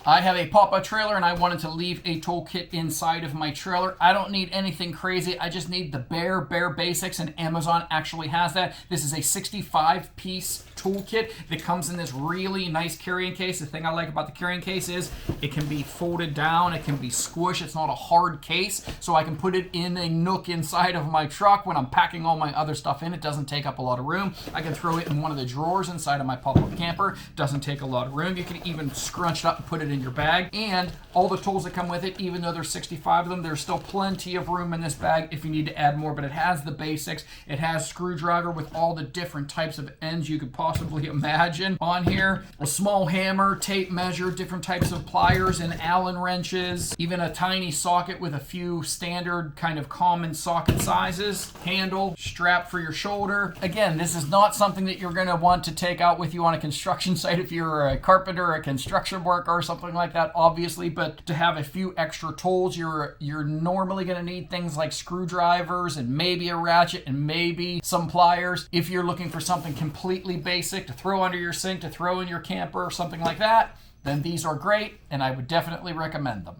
I have a pop-up trailer and I wanted to leave a toolkit inside of my trailer. I don't need anything crazy. I just need the bare basics, and Amazon actually has that. This is a 65-piece toolkit that comes in this really nice carrying case. The thing I like about the carrying case is it can be folded down, it can be squished. It's not a hard case, so I can put it in a nook inside of my truck when I'm packing all my other stuff in. It doesn't take up a lot of room. I can throw it in one of the drawers inside of my pop-up camper. Doesn't take a lot of room. You can even scrunch it up and put it in your bag. And all the tools that come with it, even though there's 65 of them, there's still plenty of room in this bag if you need to add more. But it has the basics. It has screwdriver with all the different types of ends you could possibly imagine on here. A small hammer, tape measure, different types of pliers and Allen wrenches, even a tiny socket with a few standard kind of common socket sizes, handle, strap for your shoulder. Again, this is not something that you're going to want to take out with you on a construction site if you're a carpenter or a construction worker or something like that, obviously. But to have a few extra tools, you're normally going to need things like screwdrivers and maybe a ratchet and maybe some pliers. If you're looking for something completely basic to throw under your sink, to throw in your camper or something like that, then these are great and I would definitely recommend them.